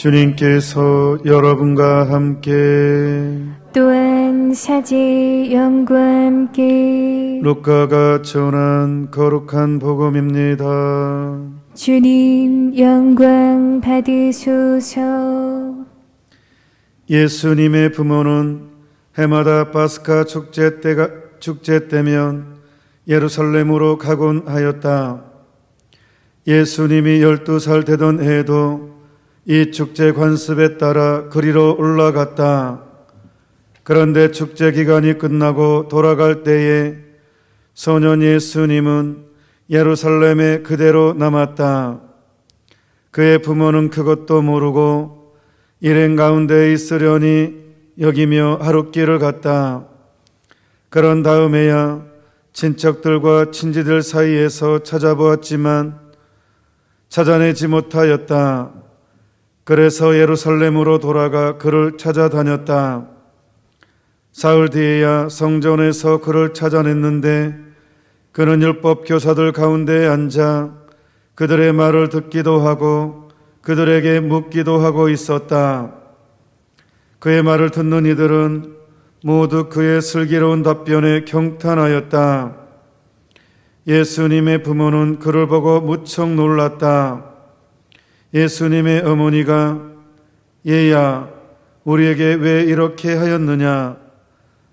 주님께서 여러분과 함께 또한 사제의 영과 함께 루카가 전한 거룩한 복음입니다. 주님 영광 받으소서. 예수님의 부모는 해마다 파스카 축제 때면 예루살렘으로 가곤 하였다. 예수님이 12살 되던 해에도 이 축제 관습에 따라 그리로 올라갔다. 그런데 축제 기간이 끝나고 돌아갈 때에 소년 예수님은 예루살렘에 그대로 남았다. 그의 부모는 그것도 모르고 일행 가운데 있으려니 여기며 하룻길을 갔다. 그런 다음에야 친척들과 친지들 사이에서 찾아보았지만 찾아내지 못하였다. 그래서 예루살렘으로 돌아가 그를 찾아다녔다. 사흘 뒤에야 성전에서 그를 찾아냈는데 그는 율법 교사들 가운데 앉아 그들의 말을 듣기도 하고 그들에게 묻기도 하고 있었다. 그의 말을 듣는 이들은 모두 그의 슬기로운 답변에 경탄하였다. 예수님의 부모는 그를 보고 무척 놀랐다. 예수님의 어머니가 얘야, 우리에게 왜 이렇게 하였느냐?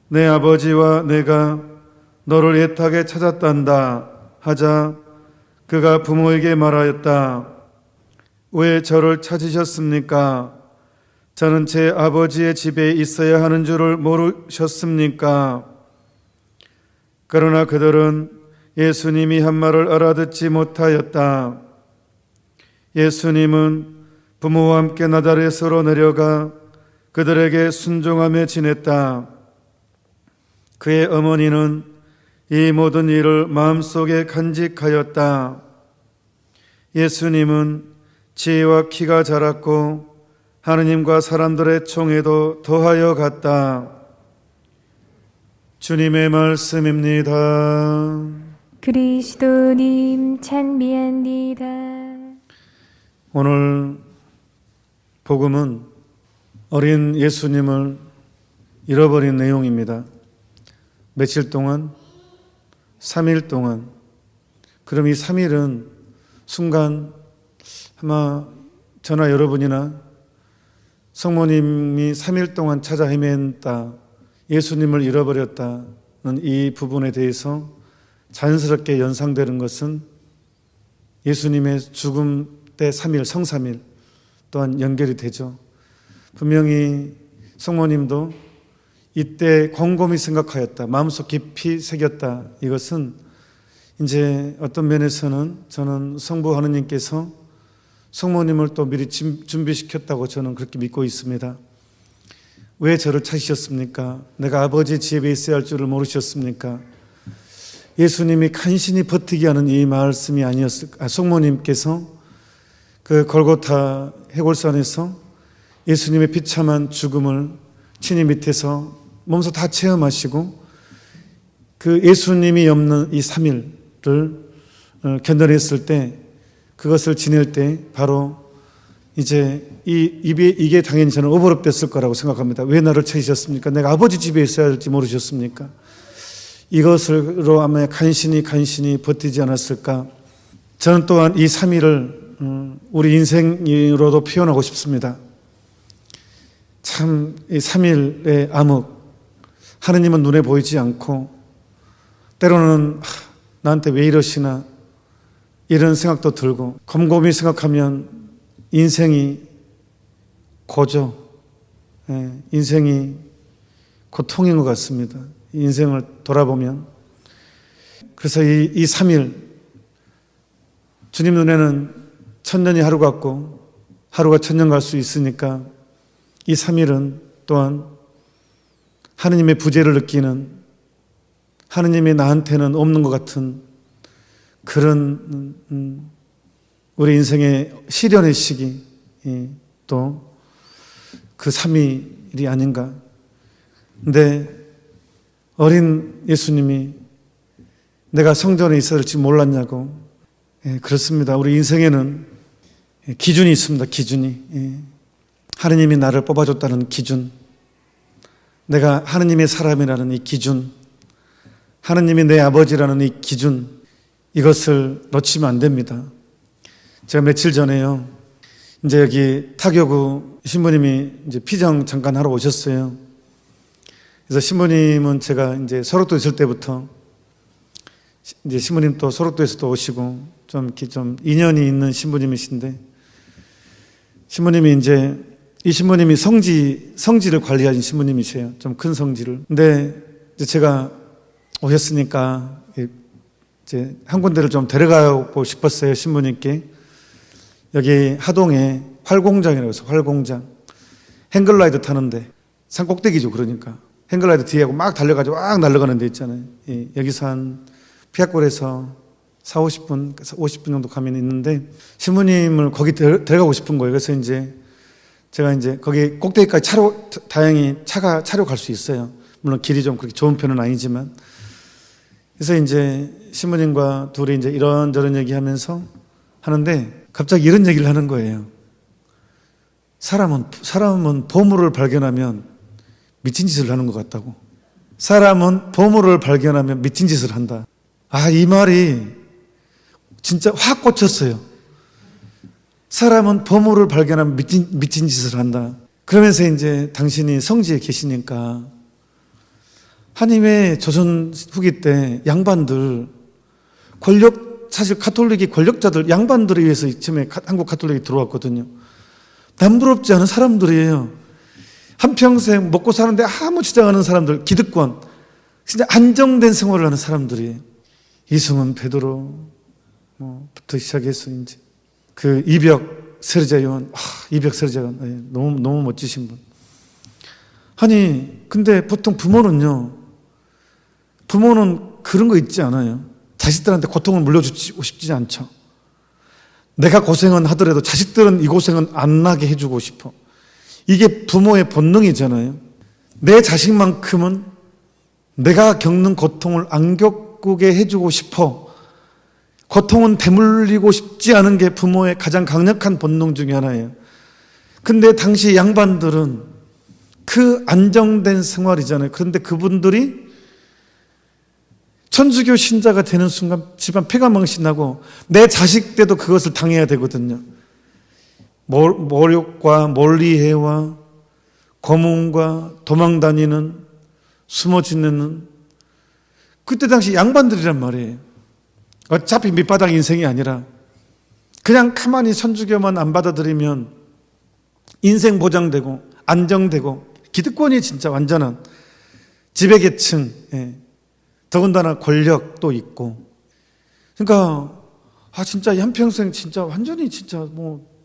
내 아버지와 내가 너를 애타게 찾았단다 하자 그가 부모에게 말하였다. 왜 저를 찾으셨습니까? 저는 제 아버지의 집에 있어야 하는 줄을 모르셨습니까? 그러나 그들은 예수님이 한 말을 알아듣지 못하였다. 예수님은 부모와 함께 나자렛으로 내려가 그들에게 순종하며 지냈다. 그의 어머니는 이 모든 일을 마음속에 간직하였다. 예수님은 지혜와 키가 자랐고 하느님과 사람들의 총애도 더하여 갔다. 주님의 말씀입니다. 그리스도님 찬미합니다. 오늘 복음은 어린 예수님을 잃어버린 내용입니다. 며칠 동안, 3일 동안. 그럼 이 3일은 순간 아마 저나 여러분이나 성모님이 3일 동안 찾아 헤맨다, 예수님을 잃어버렸다는 이 부분에 대해서 자연스럽게 연상되는 것은 예수님의 죽음 때 3일, 성삼일 또한 연결이 되죠. 분명히 성모님도 이때 곰곰이 생각하였다, 마음속 깊이 새겼다. 이것은 이제 어떤 면에서는 저는 성부 하느님께서 성모님을 또 미리 준비시켰다고 저는 그렇게 믿고 있습니다. 왜 저를 찾으셨습니까? 내가 아버지 집에 있어야 할 줄을 모르셨습니까? 예수님이 간신히 버티게 하는 이 말씀이 아니었을까? 성모님께서 그 골고타 해골산에서 예수님의 비참한 죽음을 친히 밑에서 몸소 다 체험하시고 그 예수님이 없는 이 3일을 견뎌냈을 때, 그것을 지낼 때 바로 이제 이게 당연히 저는 오버랩됐을 거라고 생각합니다. 왜 나를 찾으셨습니까? 내가 아버지 집에 있어야 할지 모르셨습니까? 이것으로 아마 간신히 버티지 않았을까. 저는 또한 이 3일을 우리 인생으로도 표현하고 싶습니다. 참 이 3일의 암흑, 하느님은 눈에 보이지 않고 때로는 나한테 왜 이러시나 이런 생각도 들고, 곰곰이 생각하면 인생이 고죠. 인생이 고통인 것 같습니다. 인생을 돌아보면. 그래서 이 3일, 주님 눈에는 천년이 하루 같고 하루가 천년 갈 수 있으니까 이 3일은 또한 하느님의 부재를 느끼는, 하느님이 나한테는 없는 것 같은 그런 우리 인생의 시련의 시기, 또 그 3일이 아닌가. 근데 어린 예수님이 내가 성전에 있어야 할지 몰랐냐고. 그렇습니다. 우리 인생에는 기준이 있습니다. 기준이. 하느님이 나를 뽑아줬다는 기준, 내가 하느님의 사람이라는 이 기준, 하느님이 내 아버지라는 이 기준, 이것을 놓치면 안 됩니다. 제가 며칠 전에요, 이제 여기 타교구 신부님이 이제 피정 잠깐 하러 오셨어요. 그래서 신부님은 제가 이제 소록도 있을 때부터 이제 신부님 또 소록도에서도 오시고 좀 이렇게 좀 인연이 있는 신부님이신데, 신부님이 이제 이 신부님이 성지를 관리하신 신부님이세요. 좀 큰 성지를. 근데 이제 제가 오셨으니까 이제 한 군데를 좀 데려가고 싶었어요, 신부님께. 여기 하동에 활공장이라고 해서 활공장. 행글라이더 타는데, 산 꼭대기죠, 그러니까. 행글라이더 뒤에 막 달려가지고 막 날아가는 데 있잖아요. 여기서 한 피아골에서 40, 50분 정도 가면 있는데, 신부님을 거기 데려가고 싶은 거예요. 그래서 이제 제가 이제 거기 꼭대기까지 다행히 차로 갈 수 있어요. 물론 길이 좀 그렇게 좋은 편은 아니지만. 그래서 이제 신부님과 둘이 이제 이런저런 얘기하면서 하는데 갑자기 이런 얘기를 하는 거예요. 사람은 보물을 발견하면 미친 짓을 하는 것 같다고. 사람은 보물을 발견하면 미친 짓을 한다. 이 말이 진짜 확 꽂혔어요. 사람은 보물을 발견하면 미친 짓을 한다. 그러면서 이제 당신이 성지에 계시니까 하나님의 조선 후기 때 양반들, 사실 가톨릭이 권력자들, 양반들에 의해서 처음에 한국 가톨릭이 들어왔거든요. 남부럽지 않은 사람들이에요. 한평생 먹고 사는데 아무 지장 않은 사람들, 기득권, 진짜 안정된 생활을 하는 사람들이에요. 이승훈, 베드로부터 시작해서 이제 그 이벽 세르자 요한, 이벽 세르자 요한, 너무 멋지신 분. 아니, 근데 보통 부모는 그런 거 있지 않아요. 자식들한테 고통을 물려주고 싶지 않죠. 내가 고생은 하더라도 자식들은 이 고생은 안 나게 해주고 싶어. 이게 부모의 본능이잖아요. 내 자식만큼은 내가 겪는 고통을 안 겪게 해주고 싶어. 고통은 되물리고 싶지 않은 게 부모의 가장 강력한 본능 중에 하나예요. 근데 당시 양반들은 그 안정된 생활이잖아요. 그런데 그분들이 천주교 신자가 되는 순간 집안 폐가 망신나고 내 자식 때도 그것을 당해야 되거든요. 모욕과 몰리해와 고문과 도망다니는, 숨어 지내는, 그때 당시 양반들이란 말이에요. 어차피 밑바닥 인생이 아니라 그냥 가만히 천주교만 안 받아들이면 인생 보장되고 안정되고, 기득권이 진짜 완전한 지배계층, 더군다나 권력도 있고. 그러니까 진짜 한평생 진짜 완전히 진짜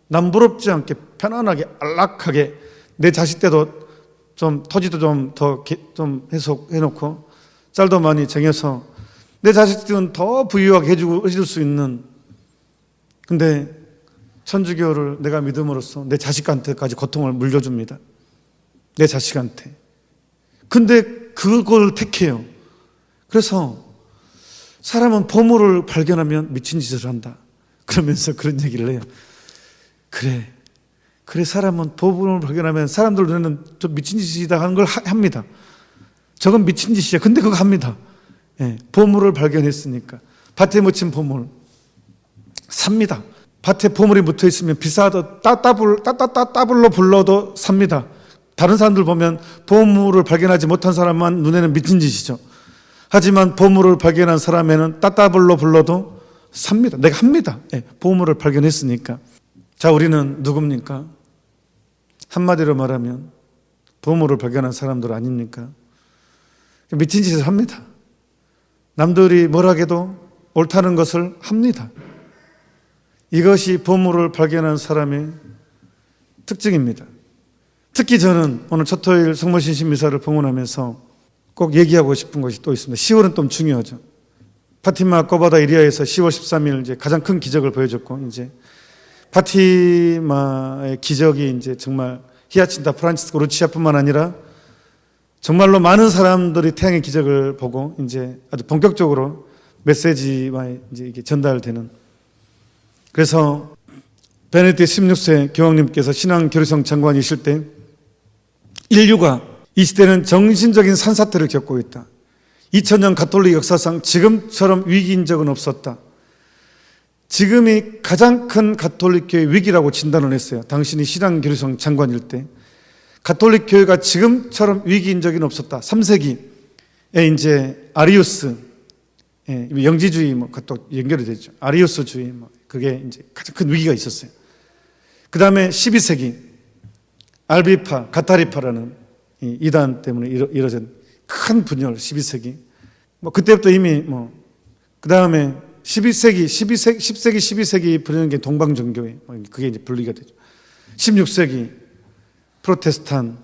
남부럽지 않게 편안하게 안락하게 내 자식 때도 좀 토지도 좀 해석해놓고 쌀도 많이 쟁여서 내 자식들은 더 부유하게 해줄 수 있는, 근데 천주교를 내가 믿음으로써 내 자식한테까지 고통을 물려줍니다. 내 자식한테. 근데 그걸 택해요. 그래서 사람은 보물을 발견하면 미친 짓을 한다. 그러면서 그런 얘기를 해요. 그래 사람은 보물을 발견하면 사람들 눈에는 좀 미친 짓이다 하는 걸 합니다. 저건 미친 짓이야. 근데 그거 합니다. 보물을 발견했으니까. 밭에 묻힌 보물 삽니다. 밭에 보물이 묻어 있으면 비싸도 따블로 불러도 삽니다. 다른 사람들 보면 보물을 발견하지 못한 사람만 눈에는 미친 짓이죠. 하지만 보물을 발견한 사람에는 따따블로 불러도 삽니다. 내가 합니다. 보물을 발견했으니까. 자, 우리는 누굽니까? 한마디로 말하면 보물을 발견한 사람들 아닙니까? 미친 짓을 합니다. 남들이 뭘 하게도 옳다는 것을 합니다. 이것이 보물을 발견한 사람의 특징입니다. 특히 저는 오늘 첫 토요일 성모신신 미사를 봉헌하면서 꼭 얘기하고 싶은 것이 또 있습니다. 10월은 좀 중요하죠. 파티마 꼬바다 이리아에서 10월 13일 이제 가장 큰 기적을 보여줬고, 이제 파티마의 기적이 이제 정말 히아친타 프란치스코 루치아뿐만 아니라 정말로 많은 사람들이 태양의 기적을 보고 이제 아주 본격적으로 메시지와 이제 이게 전달되는. 그래서 베네딕트 16세 교황님께서 신앙교류성 장관이실 때 인류가 이 시대는 정신적인 산사태를 겪고 있다. 2000년 가톨릭 역사상 지금처럼 위기인 적은 없었다. 지금이 가장 큰 가톨릭 교회 위기라고 진단을 했어요. 당신이 신앙교류성 장관일 때. 가톨릭 교회가 지금처럼 위기인 적은 없었다. 3세기에 이제 아리우스, 영지주의 또 연결이 되죠. 아리우스주의, 그게 이제 가장 큰 위기가 있었어요. 그 다음에 12세기, 알비파, 가타리파라는 이단 때문에 이뤄진 큰 분열, 12세기. 그때부터 이미 그 다음에 10세기, 12세기 분열한 게 동방정교회. 그게 이제 분리가 되죠. 16세기, 프로테스탄,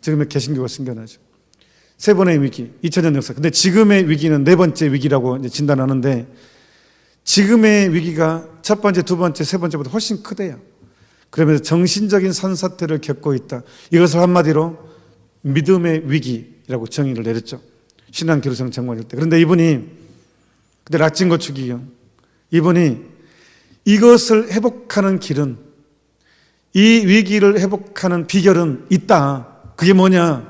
지금의 개신교가 생겨나죠. 세 번의 위기, 2000년 역사. 근데 지금의 위기는 네 번째 위기라고 이제 진단하는데 지금의 위기가 첫 번째, 두 번째, 세 번째보다 훨씬 크대요. 그러면서 정신적인 산사태를 겪고 있다. 이것을 한마디로 믿음의 위기라고 정의를 내렸죠. 신앙교류성 장관일 때. 그런데 이분이 그때 락진거 추기경 이분이 이것을 회복하는 길은 이 위기를 회복하는 비결은 있다. 그게 뭐냐?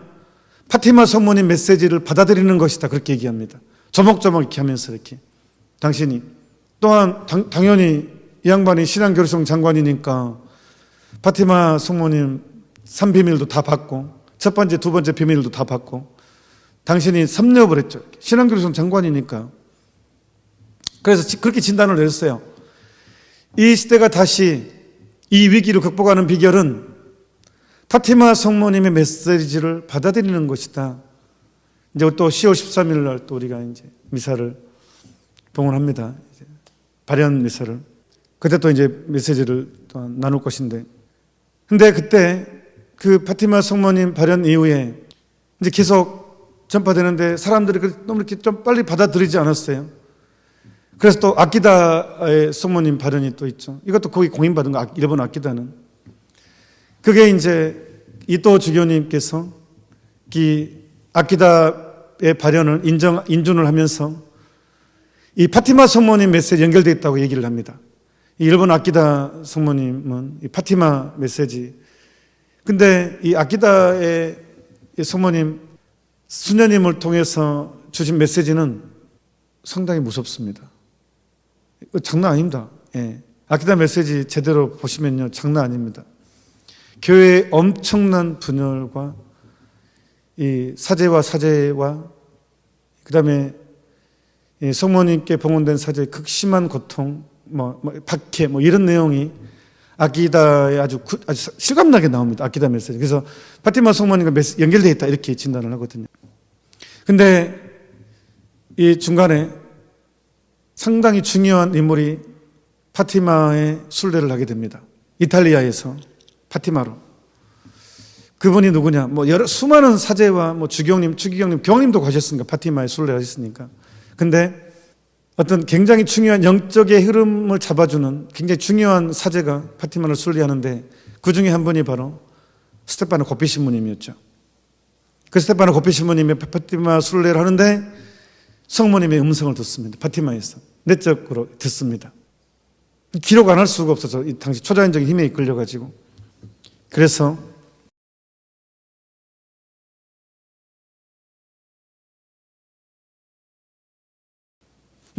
파티마 성모님 메시지를 받아들이는 것이다. 그렇게 얘기합니다. 조목조목 이렇게 하면서 이렇게. 당신이 또한 당연히 이 양반이 신앙교류성 장관이니까 파티마 성모님 3비밀도 다 받고 첫 번째, 두 번째 비밀도 다 받고 당신이 섭렵을 했죠. 신앙교류성 장관이니까. 그래서 그렇게 진단을 내렸어요. 이 시대가 다시 이 위기를 극복하는 비결은 파티마 성모님의 메시지를 받아들이는 것이다. 이제 또 10월 13일 날 또 우리가 이제 미사를 봉헌합니다. 발현 미사를. 그때 또 이제 메시지를 또 나눌 것인데. 근데 그때 그 파티마 성모님 발현 이후에 이제 계속 전파되는데 사람들이 너무 이렇게 좀 빨리 받아들이지 않았어요. 그래서 또 아키다의 성모님 발현이 또 있죠. 이것도 거기 공인받은 거, 일본 아키다는. 그게 이제 이토 주교님께서 이 아키다의 발현을 인준을 하면서 이 파티마 성모님 메시지 연결되어 있다고 얘기를 합니다. 이 일본 아키다 성모님은 이 파티마 메시지. 근데 이 아키다의 성모님 수녀님을 통해서 주신 메시지는 상당히 무섭습니다. 장난 아닙니다. 예. 아키다 메시지 제대로 보시면요, 장난 아닙니다. 교회의 엄청난 분열과 이 사제와 그 다음에 성모님께 봉헌된 사제의 극심한 고통, 박해, 이런 내용이 아키다에 아주 실감나게 나옵니다. 아키다 메시지. 그래서 파티마 성모님과 연결되어 있다 이렇게 진단을 하거든요. 근데 이 중간에 상당히 중요한 인물이 파티마의 순례를 하게 됩니다. 이탈리아에서 파티마로. 그분이 누구냐? 수많은 사제와 주기경님, 교황님도 가셨으니까 파티마에 순례를 하셨으니까. 근데 어떤 굉장히 중요한 영적의 흐름을 잡아주는 굉장히 중요한 사제가 파티마를 순례하는데 그 중에 한 분이 바로 스테파노 고피 신부님이었죠. 그 스테파노 고피 신부님이 파티마 순례를 하는데 성모님의 음성을 듣습니다. 파티마에서. 내적으로 듣습니다. 기록 안 할 수가 없어서 이 당시 초자연적인 힘에 이끌려가지고. 그래서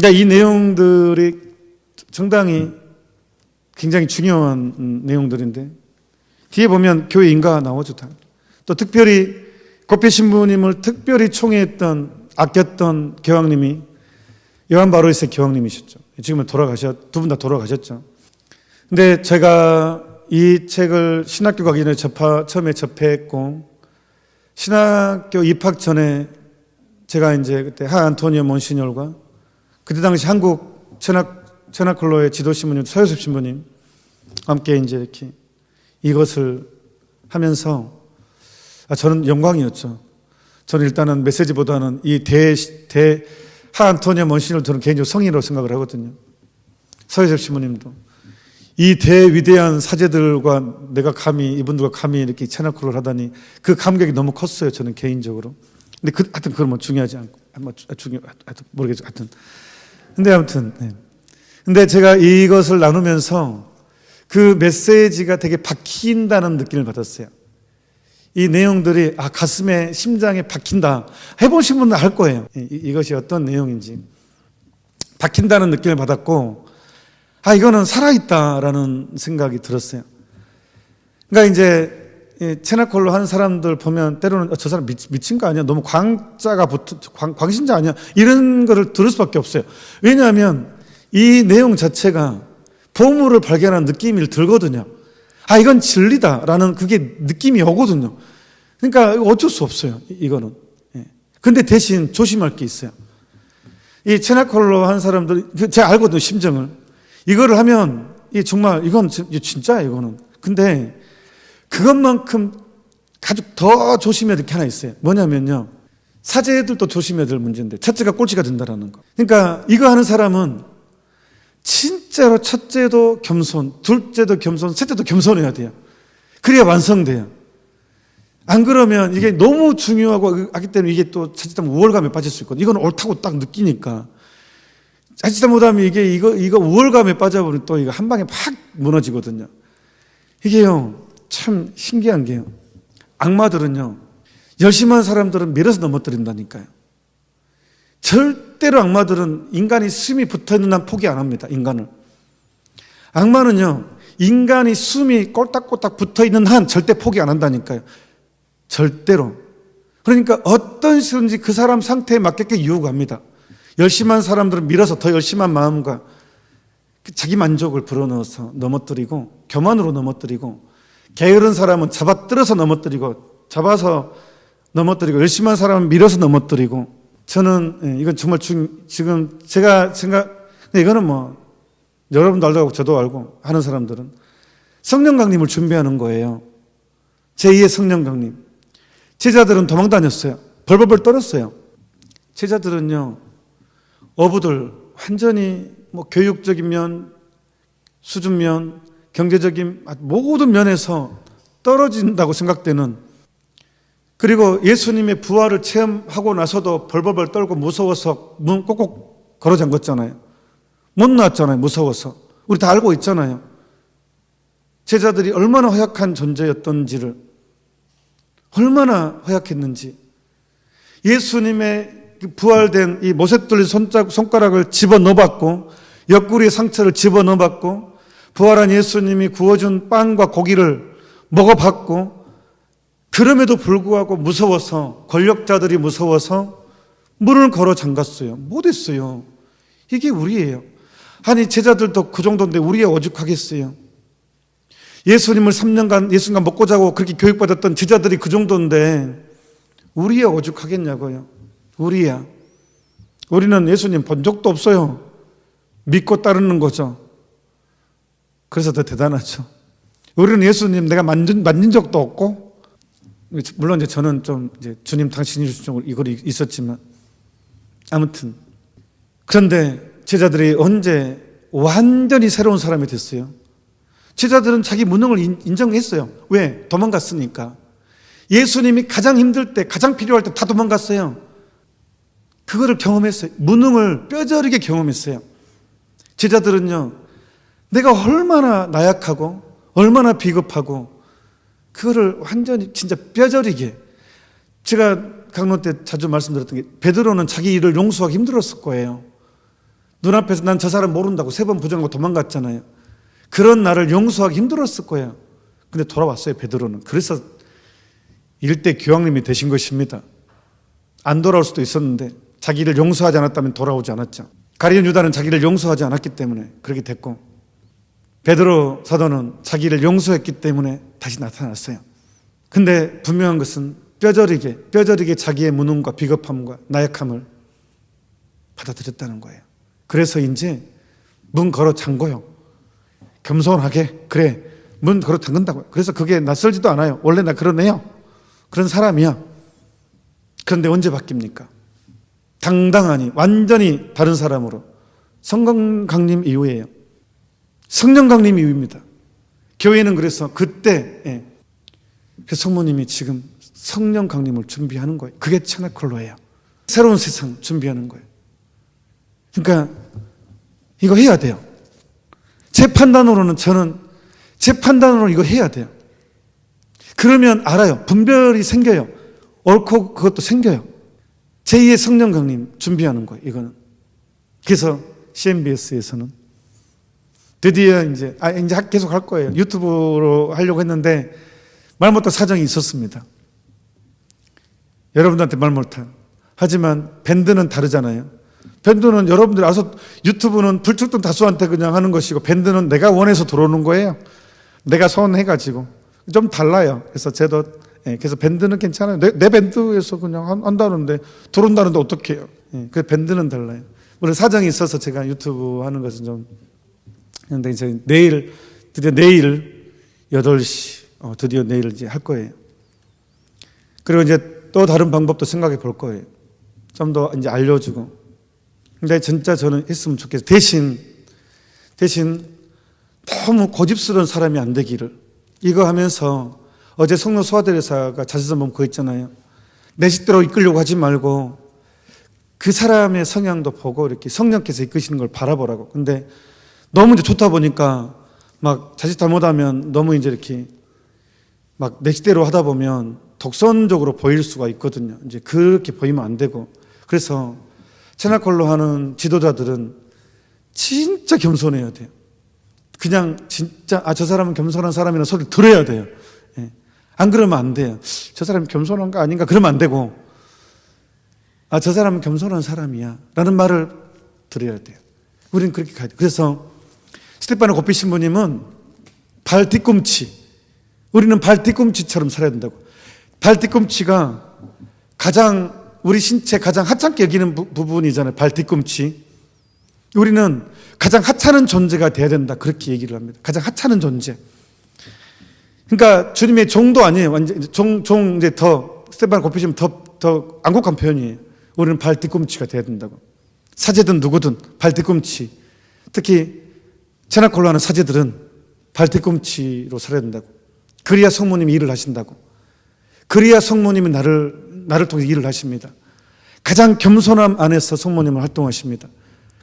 이 내용들이 상당히 굉장히 중요한 내용들인데 뒤에 보면 교회 인가가 나오죠. 또 특별히 고피 신부님을 특별히 총애했던 아꼈던 교황님이 요한 바로이세 교황님이셨죠. 지금은 두 분 다 돌아가셨죠. 근데 제가 이 책을 신학교 가기 전에 처음에 접했고 신학교 입학 전에 제가 이제 그때 하안토니오 몬시뇰과 그때 당시 한국 체나클로의 지도신부님 서효섭 신부님 함께 이제 이렇게 이것을 하면서 저는 영광이었죠. 저는 일단은 메시지보다는 이 하안토니오 몬시뇰을 저는 개인적으로 성인으로 생각을 하거든요. 서효섭 신부님도 이 대위대한 사제들과 이분들과 감히 이렇게 체나클로를 하다니 그 감격이 너무 컸어요. 저는 개인적으로. 근데 하여튼 그건 중요하지 않고 모르겠죠. 하여튼. 근데 아무튼, 네. 근데 제가 이것을 나누면서 그 메시지가 되게 박힌다는 느낌을 받았어요. 이 내용들이 가슴에 심장에 박힌다. 해보신 분은 알 거예요. 이것이 어떤 내용인지. 박힌다는 느낌을 받았고 이거는 살아있다라는 생각이 들었어요. 그러니까 이제 채널콜로 하는 사람들 보면 때로는 저 사람 미친 거 아니야? 너무 광신자 아니야? 이런 거를 들을 수밖에 없어요. 왜냐하면 이 내용 자체가 보물을 발견한 느낌이 들거든요. 이건 진리다라는 그게 느낌이 오거든요. 그러니까 어쩔 수 없어요. 이거는. 근데 대신 조심할 게 있어요. 이 채널콜로 하는 사람들 제가 알거든요. 심정을. 이거를 하면 정말 이건 진짜야 이거는. 근데 그것만큼 아주 더 조심해야 될 게 하나 있어요. 뭐냐면요. 사제들도 조심해야 될 문제인데 첫째가 꼴찌가 된다라는 거. 그러니까 이거 하는 사람은 진짜로 첫째도 겸손, 둘째도 겸손, 셋째도 겸손해야 돼요. 그래야 완성돼요. 안 그러면 이게 너무 중요하고 하기 때문에 이게 또 자칫하면 우월감에 빠질 수 있거든요. 이건 옳다고 딱 느끼니까. 자칫하면 이거 우월감에 빠져버리면 또 이거 한 방에 팍 무너지거든요. 이게요, 참 신기한 게요. 악마들은요, 열심한 사람들은 밀어서 넘어뜨린다니까요. 절대로 악마들은 인간이 숨이 붙어있는 한 포기 안 합니다. 인간을. 악마는요, 인간이 숨이 꼴딱꼴딱 붙어있는 한 절대 포기 안 한다니까요. 절대로. 그러니까 어떤 식으로든지 그 사람 상태에 맞게끔 유혹합니다. 열심한 사람들은 밀어서 더 열심한 마음과 자기 만족을 불어넣어서 넘어뜨리고, 교만으로 넘어뜨리고, 게으른 사람은 잡아뜯어서 넘어뜨리고, 잡아서 넘어뜨리고, 열심한 사람은 밀어서 넘어뜨리고. 저는 이건 정말 지금 제가 이거는 뭐 여러분도 알고 저도 알고 하는 사람들은 성령 강림을 준비하는 거예요. 제2의 성령 강림. 제자들은 도망 다녔어요. 벌벌벌 떨었어요. 제자들은요, 어부들 완전히 뭐 교육적인 면, 수준 면, 경제적인 모든 면에서 떨어진다고 생각되는, 그리고 예수님의 부활을 체험하고 나서도 벌벌벌 떨고 무서워서 문 꼭꼭 걸어 잠갔잖아요. 못 나왔잖아요. 무서워서. 우리 다 알고 있잖아요. 제자들이 얼마나 허약한 존재였던지를, 얼마나 허약했는지. 예수님의 부활된 이 못에 뚫린 손가락을 집어넣어봤고, 옆구리에 상처를 집어넣어봤고, 부활한 예수님이 구워준 빵과 고기를 먹어봤고, 그럼에도 불구하고 무서워서, 권력자들이 무서워서 문을 걸어 잠갔어요. 못했어요. 이게 우리예요. 아니, 제자들도 그 정도인데 우리에 오죽하겠어요. 예수님을 3년간 예수님과 먹고 자고 그렇게 교육받았던 제자들이 그 정도인데 우리에 오죽하겠냐고요. 우리야. 우리는 예수님 본 적도 없어요. 믿고 따르는 거죠. 그래서 더 대단하죠. 우리는 예수님 내가 만진 적도 없고, 물론 이제 저는 좀 이제 주님 당신이 주신 쪽으로 이걸 있었지만, 아무튼. 그런데 제자들이 언제 완전히 새로운 사람이 됐어요? 제자들은 자기 무능을 인정했어요. 왜? 도망갔으니까. 예수님이 가장 힘들 때, 가장 필요할 때 다 도망갔어요. 그거를 경험했어요. 무능을 뼈저리게 경험했어요. 제자들은요, 내가 얼마나 나약하고 얼마나 비겁하고 그거를 완전히 진짜 뼈저리게. 제가 강론 때 자주 말씀드렸던 게, 베드로는 자기 일을 용서하기 힘들었을 거예요. 눈앞에서 난 저 사람 모른다고 3번 부정하고 도망갔잖아요. 그런 나를 용서하기 힘들었을 거예요. 근데 돌아왔어요, 베드로는. 그래서 일대 교황님이 되신 것입니다. 안 돌아올 수도 있었는데 자기를 용서하지 않았다면 돌아오지 않았죠. 가룟 유다는 자기를 용서하지 않았기 때문에 그렇게 됐고, 베드로 사도는 자기를 용서했기 때문에 다시 나타났어요. 근데 분명한 것은 뼈저리게 자기의 무능과 비겁함과 나약함을 받아들였다는 거예요. 그래서 이제 문 걸어 잠궈요. 겸손하게. 그래, 문 걸어 잠근다고요. 그래서 그게 낯설지도 않아요. 원래 나 그런 애요. 그런 사람이야. 그런데 언제 바뀝니까? 당당하니 완전히 다른 사람으로. 성령 강림 이후에요. 성령 강림 이후입니다. 교회는 그래서 그때 그래서 성모님이 지금 성령 강림을 준비하는 거예요. 그게 채널콜로예요. 새로운 세상 준비하는 거예요. 그러니까 이거 해야 돼요. 제 판단으로는 저는 제 판단으로 이거 해야 돼요. 그러면 알아요. 분별이 생겨요. 옳고 그것도 생겨요. 제2의 성령 강림 준비하는 거예요. 이거는. 그래서 CMBS에서는 드디어 이제 계속 할 거예요. 유튜브로 하려고 했는데 말 못할 사정이 있었습니다. 여러분들한테 말 못한. 하지만 밴드는 다르잖아요. 밴드는 여러분들이 와서 유튜브는 불출동 다수한테 그냥 하는 것이고 밴드는 내가 원해서 들어오는 거예요. 내가 손해가지고 좀 달라요. 그래서 그래서 밴드는 괜찮아요. 내 밴드에서 그냥 한다는데 들어온다는데 어떻게 해요? 그 밴드는 달라요. 물론 사정이 있어서 제가 유튜브 하는 것은 좀 근데 이제 드디어 내일 8시 드디어 내일 이제 할 거예요. 그리고 이제 또 다른 방법도 생각해 볼 거예요. 좀 더 이제 알려주고. 근데 진짜 저는 했으면 좋겠어요. 대신 너무 고집스러운 사람이 안 되기를. 이거 하면서 어제 성로 소아대리사가 자세선 보면 그거 있잖아요. 내 식대로 이끌려고 하지 말고 그 사람의 성향도 보고 이렇게 성령께서 이끄시는 걸 바라보라고. 근데 너무 이제 좋다 보니까 막 자칫 잘못하면 너무 이제 이렇게 막 내 식대로 하다 보면 독선적으로 보일 수가 있거든요. 이제 그렇게 보이면 안 되고. 그래서 채널콜로 하는 지도자들은 진짜 겸손해야 돼요. 그냥 진짜 저 사람은 겸손한 사람이라는 소리를 들어야 돼요. 안 그러면 안 돼요. 저 사람이 겸손한 거 아닌가 그러면 안 되고 저 사람은 겸손한 사람이야 라는 말을 들어야 돼요. 우리는 그렇게 가야 돼요. 그래서 스테파노 고피 신부님은 발 뒤꿈치, 우리는 발 뒤꿈치처럼 살아야 된다고. 발 뒤꿈치가 우리 신체 가장 하찮게 여기는 부분이잖아요. 발 뒤꿈치. 우리는 가장 하찮은 존재가 돼야 된다. 그렇게 얘기를 합니다. 가장 하찮은 존재. 그러니까 주님의 종도 아니에요. 완전 이제 더 스테파노 고피 신부 더 안곡한 표현이에요. 우리는 발 뒤꿈치가 돼야 된다고. 사제든 누구든 발 뒤꿈치. 특히 채나콜로 하는 사제들은 발 뒤꿈치로 살아야 된다고. 그래야 성모님이 일을 하신다고. 그래야 성모님이 나를 통해 일을 하십니다. 가장 겸손함 안에서 성모님을 활동하십니다.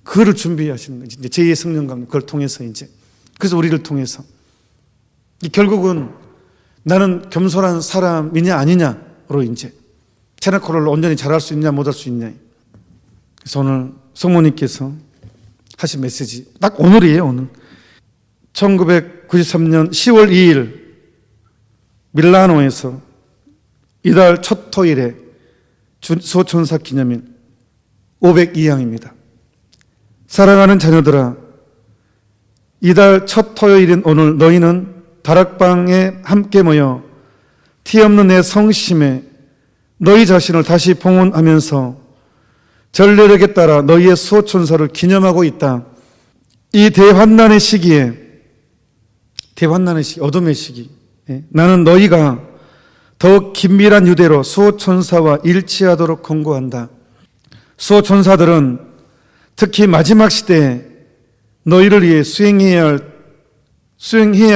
그거를 준비하시는 거지. 이제 제2의 성령 강림 그걸 통해서 이제. 그래서 우리를 통해서. 결국은 나는 겸손한 사람이냐 아니냐로 이제 채나콜로를 온전히 잘할 수 있냐 못할 수 있냐. 그래서 오늘 성모님께서 하신 메시지 딱 오늘이에요. 오늘 1993년 10월 2일 밀라노에서 이달 첫 토요일에 수호천사 기념일 502항입니다. 사랑하는 자녀들아, 이달 첫 토요일인 오늘 너희는 다락방에 함께 모여 티 없는 내 성심에 너희 자신을 다시 봉헌하면서 전례력에 따라 너희의 수호천사를 기념하고 있다. 이 대환난의 시기에 어둠의 시기 나는 너희가 더욱 긴밀한 유대로 수호천사와 일치하도록 권고한다. 수호천사들은 특히 마지막 시대에 너희를 위해 수행해야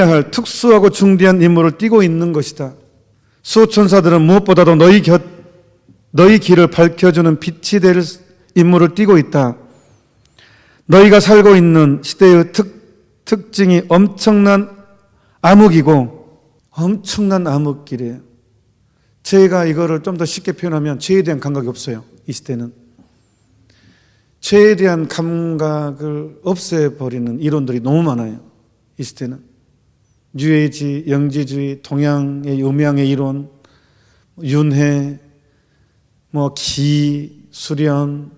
할 특수하고 중대한 임무를 띠고 있는 것이다. 수호천사들은 무엇보다도 너희 길을 밝혀주는 빛이 될 임무를 띠고 있다. 너희가 살고 있는 시대의 특징이 엄청난 암흑길이에요. 제가 이거를 좀 더 쉽게 표현하면 죄에 대한 감각이 없어요. 이 시대는. 죄에 대한 감각을 없애버리는 이론들이 너무 많아요. 이 시대는. 뉴에이지, 영지주의, 동양의 음양의 이론, 윤회, 수련,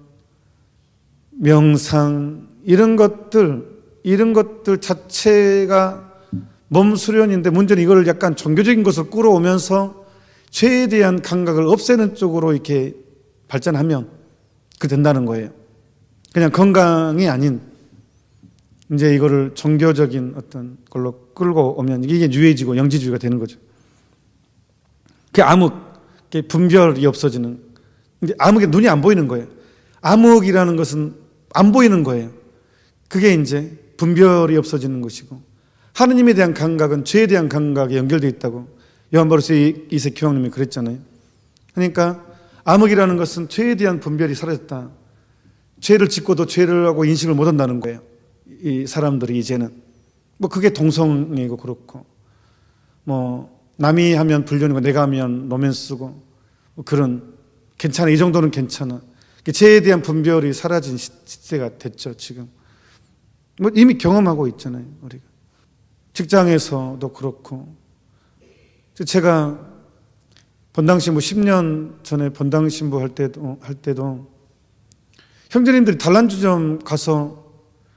명상 이런 것들 자체가 몸 수련인데 문제는 이걸 약간 종교적인 것을 끌어오면서 죄에 대한 감각을 없애는 쪽으로 이렇게 발전하면 그 된다는 거예요. 그냥 건강이 아닌 이제 이거를 종교적인 어떤 걸로 끌고 오면 이게 뉴에이지고 영지주의가 되는 거죠. 그게 암흑, 그게 분별이 없어지는. 근데 암흑에 눈이 안 보이는 거예요. 암흑이라는 것은 안 보이는 거예요. 그게 이제 분별이 없어지는 것이고 하느님에 대한 감각은 죄에 대한 감각에 연결되어 있다고 요한바오로서 2세 교황님이 그랬잖아요. 그러니까 암흑이라는 것은 죄에 대한 분별이 사라졌다. 죄를 짓고도 죄를 하고 인식을 못한다는 거예요. 이 사람들이 이제는 뭐 그게 동성이고 그렇고, 뭐 남이 하면 불륜이고 내가 하면 로맨스고, 뭐 그런, 괜찮아, 이 정도는 괜찮아. 죄에 대한 분별이 사라진 시대가 됐죠, 지금. 뭐 이미 경험하고 있잖아요, 우리가. 직장에서도 그렇고. 제가 본당신부 10년 전에 본당신부 할 때도 형제님들이 단란주점 가서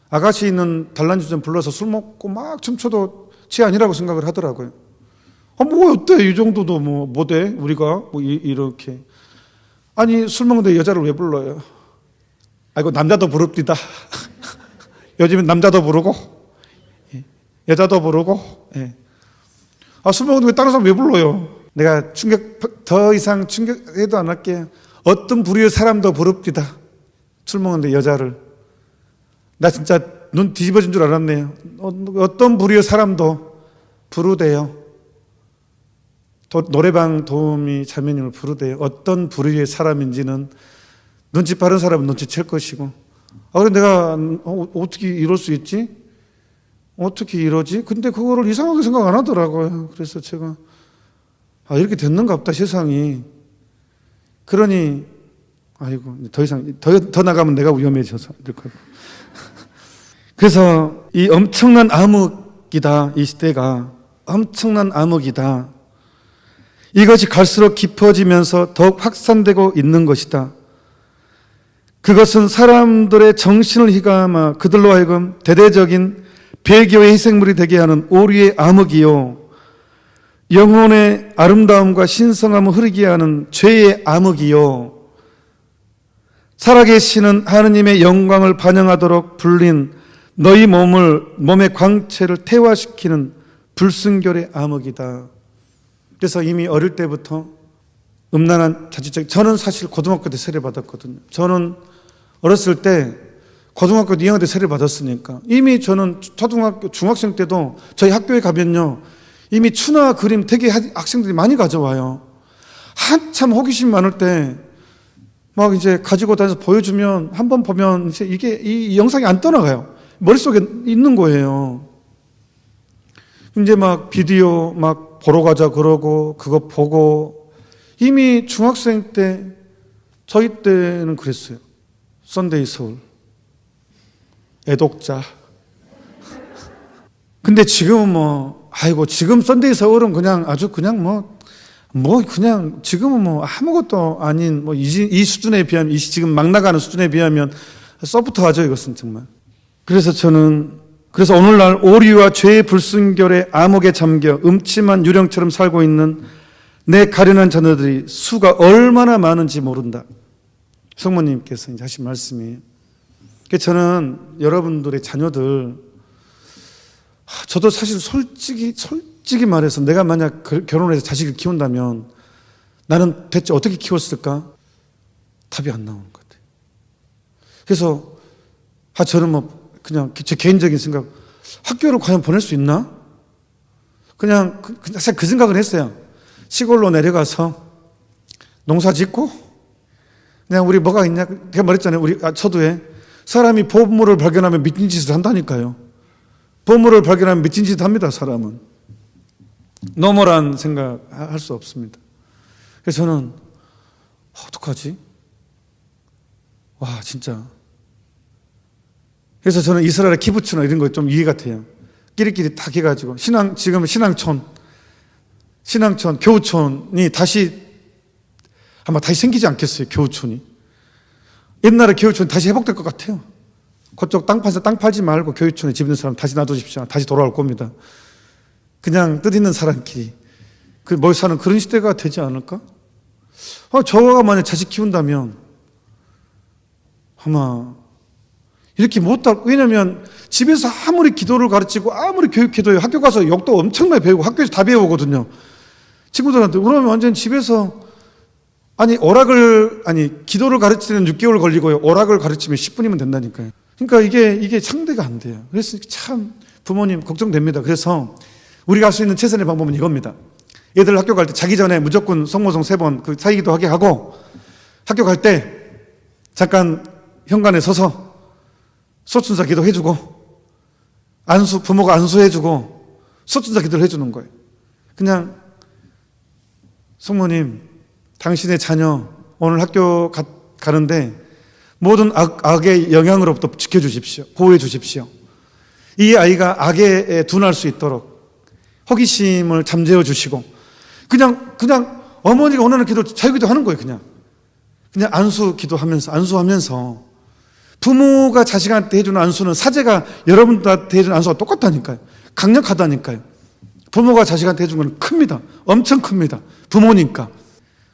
아가씨 있는 단란주점 불러서 술 먹고 막 춤춰도 죄 아니라고 생각을 하더라고요. 뭐 어때? 이 정도도 뭐 돼? 우리가 뭐 이렇게. 아니, 술 먹는데 여자를 왜 불러요? 아이고, 남자도 부릅니다. 요즘엔 남자도 부르고 여자도 부르고. 예. 술 먹는데 왜 다른 사람 왜 불러요? 내가 더 이상 충격해도 안 할게요. 어떤 부류의 사람도 부릅니다. 술 먹는데 여자를. 나 진짜 눈 뒤집어진 줄 알았네요. 어떤 부류의 사람도 부르대요. 노래방 도우미 자매님을 부르대요. 어떤 부류의 사람인지는 눈치 빠른 사람은 눈치챌 것이고. 그래 내가 어떻게 이럴 수 있지? 어떻게 이러지? 근데 그거를 이상하게 생각 안 하더라고요. 그래서 제가 이렇게 됐는가 보다 세상이. 그러니 아이고 더 이상 더 나가면 내가 위험해져서 이렇게. 그래서 이 엄청난 암흑이다. 이 시대가 엄청난 암흑이다. 이것이 갈수록 깊어지면서 더욱 확산되고 있는 것이다. 그것은 사람들의 정신을 휘감아 그들로 하여금 대대적인 배교의 희생물이 되게 하는 오류의 암흑이요, 영혼의 아름다움과 신성함을 흐르게 하는 죄의 암흑이요, 살아계시는 하느님의 영광을 반영하도록 불린 너희 몸의 광채를 태화시키는 불순결의 암흑이다. 그래서 이미 어릴 때부터 음란한 자칫적, 저는 사실 고등학교 때 세례 받았거든요. 저는 어렸을 때 고등학교 2학년 때 세례 받았으니까 이미 저는 초등학교, 중학생 때도 저희 학교에 가면요, 이미 추나 그림 되게 학생들이 많이 가져와요. 한참 호기심 많을 때 막 이제 가지고 다녀서 보여주면 한 번 보면 이제 이 영상이 안 떠나가요. 머릿속에 있는 거예요. 이제 막 비디오 막 보러 가자 그러고 그거 보고 이미 중학생 때 저희 때는 그랬어요. 썬데이 서울, 애독자. 근데 지금은 지금 썬데이 서울은 그냥 아주 그냥 그냥 지금은 아무것도 아닌 이 수준에 비하면, 이 지금 막 나가는 수준에 비하면 소프트하죠, 이것은 정말. 그래서 오늘날 오류와 죄의 불순결의 암흑에 잠겨 음침한 유령처럼 살고 있는 내 가련한 자녀들이 수가 얼마나 많은지 모른다. 성모님께서 이제 하신 말씀이에요. 저는 여러분들의 자녀들, 저도 사실 솔직히 말해서 내가 만약 결혼해서 자식을 키운다면 나는 대체 어떻게 키웠을까? 답이 안 나오는 것 같아요. 그래서 저는 그냥 제 개인적인 생각, 학교를 과연 보낼 수 있나? 그냥 그 생각을 했어요. 시골로 내려가서 농사 짓고 그냥 우리 뭐가 있냐? 제가 말했잖아요. 우리 서두에 사람이 보물을 발견하면 미친 짓을 한다니까요. 보물을 발견하면 미친 짓을 합니다. 사람은 너무란 생각 할 수 없습니다. 그래서 저는 어떡하지? 와 진짜. 그래서 저는 이스라엘의 키부츠나 이런 거 좀 이해가 돼요. 끼리끼리 딱 해가지고 지금 신앙촌, 교우촌이 아마 다시 생기지 않겠어요. 교우촌이. 옛날에 교우촌이 다시 회복될 것 같아요. 그쪽 땅 팔지 말고 교우촌에 집 있는 사람 다시 놔두십시오. 다시 돌아올 겁니다. 그냥 뜻 있는 사람끼리 사는 그런 시대가 되지 않을까? 저가 만약 자식 키운다면 아마 이렇게 왜냐면 집에서 아무리 기도를 가르치고 아무리 교육해도 학교 가서 욕도 엄청나게 배우고 학교에서 다 배우거든요. 친구들한테. 그러면 완전 집에서 기도를 가르치는 6개월 걸리고요. 오락을 가르치면 10분이면 된다니까요. 그러니까 이게 상대가 안 돼요. 그래서 참 부모님 걱정됩니다. 그래서 우리가 할 수 있는 최선의 방법은 이겁니다. 애들 학교 갈 때 자기 전에 무조건 성모성 3번 그 사이기도 하게 하고, 학교 갈 때 잠깐 현관에 서서 소춘사 기도 해주고, 부모가 안수해주고 소천사 기도를 해주는 거예요. 그냥 성모님, 당신의 자녀 오늘 학교 가는데 모든 악의 영향으로부터 지켜주십시오. 보호해 주십시오. 이 아이가 악에 둔할 수 있도록 호기심을 잠재워 주시고 그냥 어머니가 원하는 기도 자유기도 하는 거예요. 그냥 안수하면서 부모가 자식한테 해주는 안수는 사제가 여러분들한테 해주는 안수가 똑같다니까요. 강력하다니까요. 부모가 자식한테 해준 건 큽니다. 엄청 큽니다. 부모니까.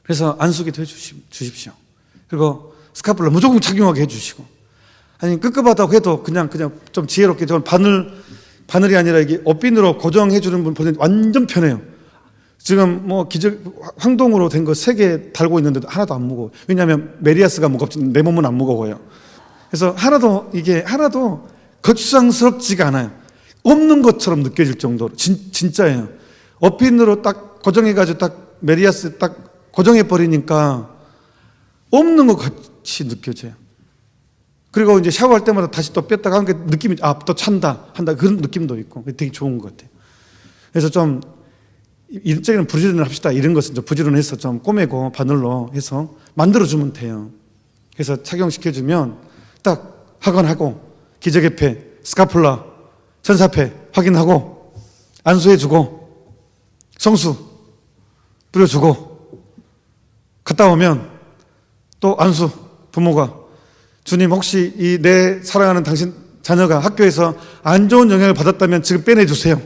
그래서 안수기도 해주십시오. 그리고 스카플라 무조건 착용하게 해주시고, 아니 끄끄하다고 해도 그냥 좀 지혜롭게 저는 바늘이 아니라 이게 옷핀으로 고정해주는 분 보면 완전 편해요. 지금 뭐 황동으로 된 거 3개 달고 있는데도 하나도 안 무거워. 왜냐하면 메리아스가 무겁지 내 몸은 안 무거워요. 그래서 하나도 거추장스럽지가 않아요. 없는 것처럼 느껴질 정도로 진짜예요. 옷핀으로 딱 고정해가지고 딱 메리아스 딱 고정해버리니까 없는 것 같이 느껴져요. 그리고 이제 샤워할 때마다 다시 또 뺐다가 하는 게 느낌이 또 찬다 한다 그런 느낌도 있고 되게 좋은 것 같아요. 그래서 좀 일적인 부지런을 합시다. 이런 것은 좀 부지런해서 좀 꼬매고 바늘로 해서 만들어주면 돼요. 그래서 착용시켜주면 딱 학원하고 기저귀패, 스카플라, 천사패 확인하고 안수해주고 성수 뿌려주고 갔다 오면 또 안수 부모가 주님 혹시 이 내 사랑하는 당신 자녀가 학교에서 안 좋은 영향을 받았다면 지금 빼내주세요.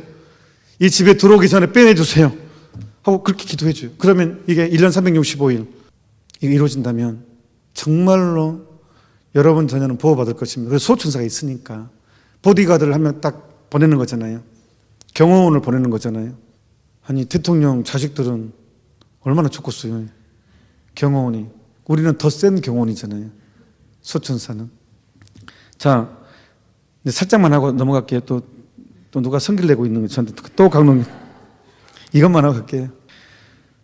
이 집에 들어오기 전에 빼내주세요 하고 그렇게 기도해줘요. 그러면 이게 1년 365일 이게 이루어진다면 정말로 여러분 자녀는 보호받을 것입니다. 그래서 소천사가 있으니까 보디가드를 하면 딱 보내는 거잖아요. 경호원을 보내는 거잖아요. 아니 대통령 자식들은 얼마나 좋겠어요. 경호원이. 우리는 더 센 경호원이잖아요. 소천사는. 자, 이제 살짝만 하고 넘어갈게요. 또 누가 성기를 내고 있는 거 저한테 또 강론. 이것만 하고 갈게요.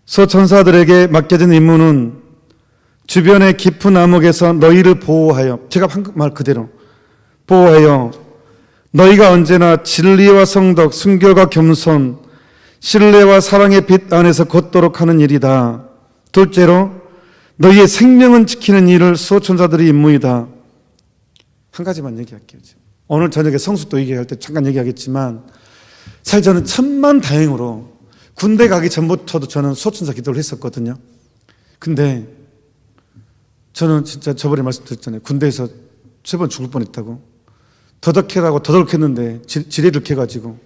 소천사들에게 맡겨진 임무는 주변의 깊은 암흑에서 너희를 보호하여, 제가 방금 말 그대로 보호하여 너희가 언제나 진리와 성덕, 순결과 겸손, 신뢰와 사랑의 빛 안에서 걷도록 하는 일이다. 둘째로 너희의 생명은 지키는 일을 소천사들의 임무이다. 한 가지만 얘기할게요. 오늘 저녁에 성수도 얘기할 때 잠깐 얘기하겠지만 사실 저는 천만다행으로 군대 가기 전부터도 저는 소천사 기도를 했었거든요. 근데 저는 진짜 저번에 말씀드렸잖아요. 군대에서 3번 죽을 뻔했다고. 더덕해라고 더덕했는데 지뢰를 캐가지고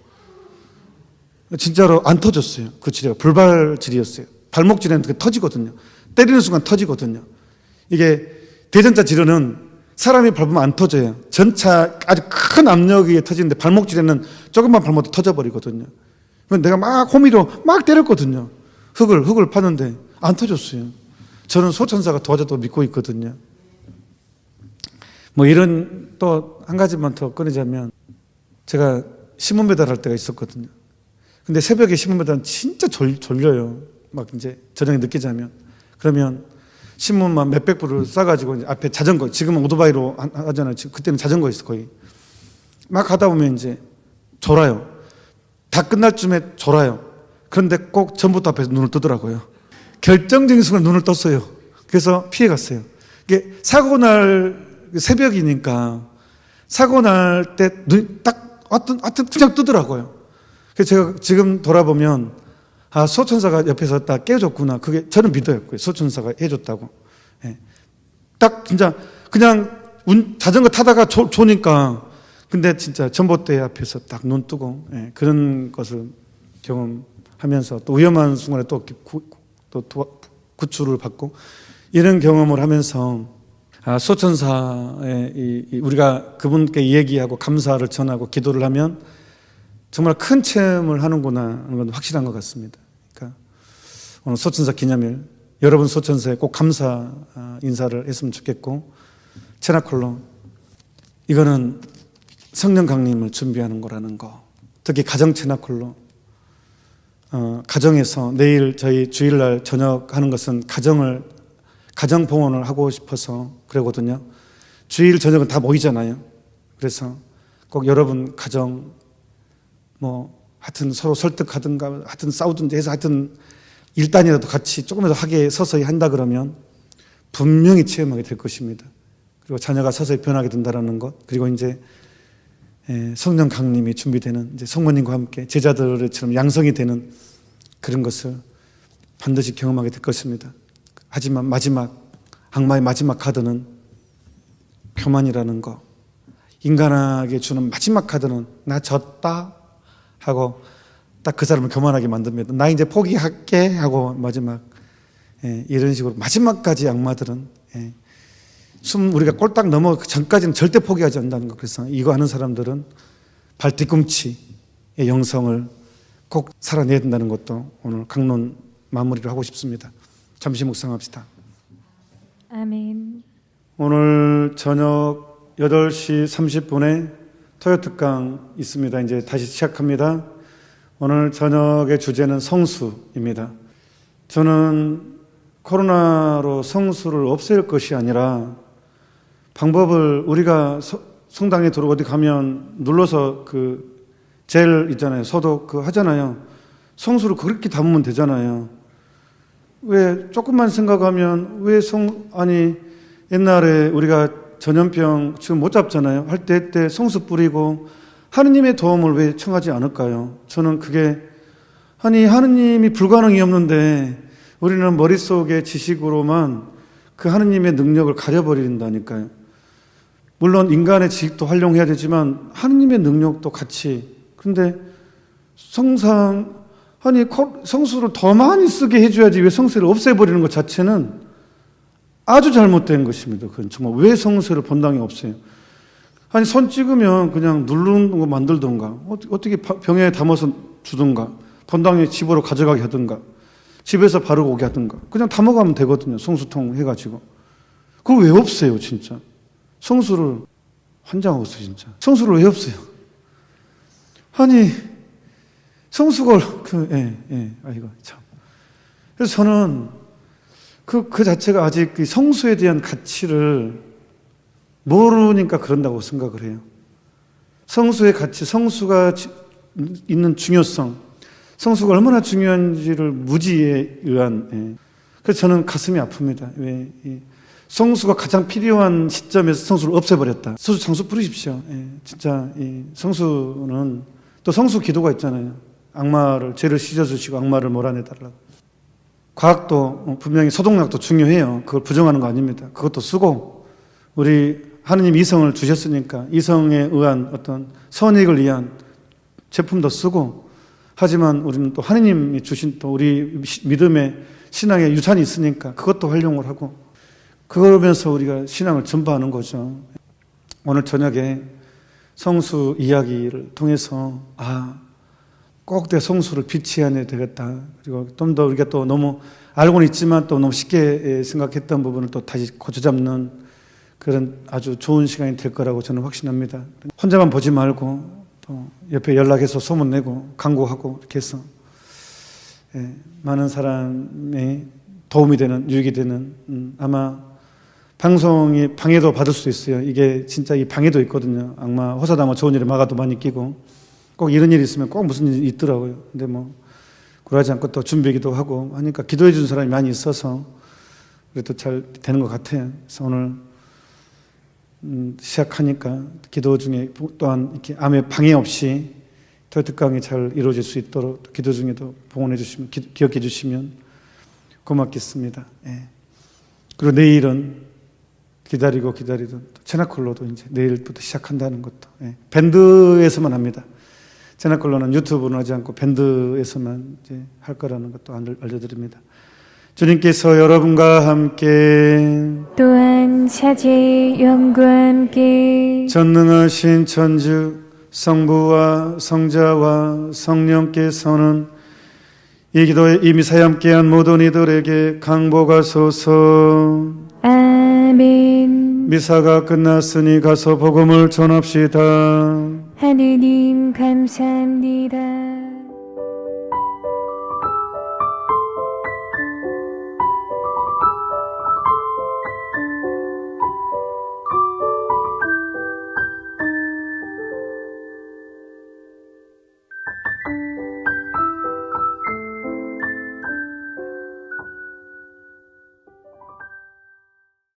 진짜로 안 터졌어요. 그 지뢰가 불발지뢰였어요. 발목 지뢰는 터지거든요. 때리는 순간 터지거든요. 이게 대전차 지뢰는 사람이 밟으면 안 터져요. 전차 아주 큰 압력에 의해 터지는데 발목 지뢰는 조금만 밟아도 터져버리거든요. 내가 막 호미로 막 때렸거든요. 흙을 파는데 안 터졌어요. 저는 소천사가 도와줬다고 믿고 있거든요. 뭐 이런 또 한 가지만 더 꺼내자면 제가 신문 배달할 때가 있었거든요. 근데 새벽에 신문 배달은 진짜 졸려요. 막 이제 저녁에 늦게 자면. 그러면 신문만 몇백 불을 싸가지고 이제 앞에 자전거, 지금은 오토바이로 하잖아요. 그때는 자전거였어 거의. 막 가다 보면 이제 졸아요. 다 끝날 쯤에 졸아요. 그런데 꼭 전봇대 앞에서 눈을 뜨더라고요. 결정적인 순간 눈을 떴어요. 그래서 피해 갔어요. 이게 사고 날 새벽이니까 사고 날 때 눈이 딱 하여튼 그냥 뜨더라고요. 그래서 제가 지금 돌아보면 소천사가 옆에서 딱 깨워줬구나. 그게 저는 믿어요. 소천사가 해줬다고. 예. 딱 진짜 그냥 자전거 타다가 조니까 근데 진짜 전봇대 앞에서 딱 눈 뜨고 그런 것을 경험하면서 또 위험한 순간에 또 구출을 받고 이런 경험을 하면서 소천사의 우리가 그분께 얘기하고 감사를 전하고 기도를 하면 정말 큰 체험을 하는구나 하는 건 확실한 것 같습니다. 그러니까 오늘 소천사 기념일 여러분 소천사에 꼭 감사 인사를 했으면 좋겠고 체나콜로 이거는 성령 강림을 준비하는 거라는 거. 특히 가정 체나콜로 가정에서 내일 저희 주일날 저녁 하는 것은 가정 봉헌을 하고 싶어서 그러거든요. 주일 저녁은 다 모이잖아요. 그래서 꼭 여러분 가정 하여튼 서로 설득하든가 하여튼 싸우든지 해서 하여튼 일단이라도 같이 조금이라도 하게 서서히 한다 그러면 분명히 체험하게 될 것입니다. 그리고 자녀가 서서히 변하게 된다는 것, 그리고 이제 성령 강림이 준비되는 이제 성모님과 함께 제자들처럼 양성이 되는 그런 것을 반드시 경험하게 될 것입니다. 하지만 악마의 마지막 카드는 교만이라는 거, 인간에게 주는 마지막 카드는 나 졌다 하고 딱 그 사람을 교만하게 만듭니다. 나 이제 포기할게 하고 마지막 이런 식으로 마지막까지 악마들은 우리가 꼴딱 넘어 전까지는 절대 포기하지 않는다는 것. 그래서 이거 하는 사람들은 발 뒤꿈치의 영성을 꼭 살아내야 된다는 것도 오늘 강론 마무리를 하고 싶습니다. 잠시 묵상합시다. 아멘. 오늘 저녁 8시 30분에 토요특강 있습니다. 이제 다시 시작합니다. 오늘 저녁의 주제는 성수입니다. 저는 코로나로 성수를 없앨 것이 아니라 방법을 우리가 성당에 들어오고 어디 가면 눌러서 그 젤 있잖아요. 소독 하잖아요. 성수를 그렇게 담으면 되잖아요. 왜 조금만 생각하면 아니 옛날에 우리가 전염병 지금 못 잡잖아요. 할 때 성수 뿌리고 하느님의 도움을 왜 청하지 않을까요? 저는 그게 하느님이 불가능이 없는데 우리는 머릿속의 지식으로만 그 하느님의 능력을 가려버린다니까요. 물론 인간의 지식도 활용해야 되지만 하느님의 능력도 같이. 근데 성수를 더 많이 쓰게 해줘야지 왜 성수를 없애버리는 것 자체는 아주 잘못된 것입니다. 그건 정말 왜 성수를 본당에 없애요? 손 찍으면 그냥 누르는 거 만들던가 어떻게 병에 담아서 주던가 본당에 집으로 가져가게 하던가 집에서 바르고 오게 하던가 그냥 담아가면 되거든요. 성수통 해가지고. 그걸 왜 없애요 진짜? 성수를 환장하고서 진짜 성수를 왜 없애요? 성수걸 아이고 참. 그래서 저는 그 자체가 아직 그 성수에 대한 가치를 모르니까 그런다고 생각을 해요. 성수의 가치, 성수가 있는 중요성, 성수가 얼마나 중요한지를 무지에 의한. 그래서 저는 가슴이 아픕니다. 왜 성수가 가장 필요한 시점에서 성수를 없애버렸다. 성수 뿌리십시오. 진짜 성수는 또 성수 기도가 있잖아요. 죄를 씻어주시고 악마를 몰아내달라고. 과학도 분명히 소독약도 중요해요. 그걸 부정하는 거 아닙니다. 그것도 쓰고 우리 하느님 이성을 주셨으니까 이성에 의한 어떤 선익을 위한 제품도 쓰고 하지만 우리는 또 하느님이 주신 또 우리 믿음의 신앙의 유산이 있으니까 그것도 활용을 하고 그러면서 우리가 신앙을 전파하는 거죠. 오늘 저녁에 성수 이야기를 통해서 꼭 내 성수를 비치해야 되겠다. 그리고 좀 더 우리가 또 너무 알고는 있지만 또 너무 쉽게 생각했던 부분을 또 다시 고쳐잡는 그런 아주 좋은 시간이 될 거라고 저는 확신합니다. 혼자만 보지 말고 또 옆에 연락해서 소문내고 강구하고 이렇게 해서 많은 사람의 도움이 되는 유익이 되는 아마 방송이 방해도 받을 수 있어요. 이게 진짜 이 방해도 있거든요. 악마 호사다마 좋은 일에 마가도 많이 끼고 꼭 이런 일이 있으면 꼭 무슨 일이 있더라고요. 근데 굴하지 않고 또 준비기도 하고 하니까 기도해 주는 사람이 많이 있어서 그래도 잘 되는 것 같아요. 그래서 오늘 시작하니까 기도 중에 또한 이렇게 암에 방해 없이 토요특강이 잘 이루어질 수 있도록 기도 중에도 봉헌해 주시면 기억해 주시면 고맙겠습니다. 그리고 내일은 기다리던 제나콜로도 이제 내일부터 시작한다는 것도 밴드에서만 합니다. 제나콜로는 유튜브는 하지 않고 밴드에서만 이제 할 거라는 것도 알려드립니다. 주님께서 여러분과 함께 또한 사제의 영과 함께 전능하신 천주 성부와 성자와 성령께서는 이 기도에 이미 사함께한 모든 이들에게 강복하소서. 아멘. 미사가 끝났으니 가서 복음을 전합시다. 하느님 감사합니다.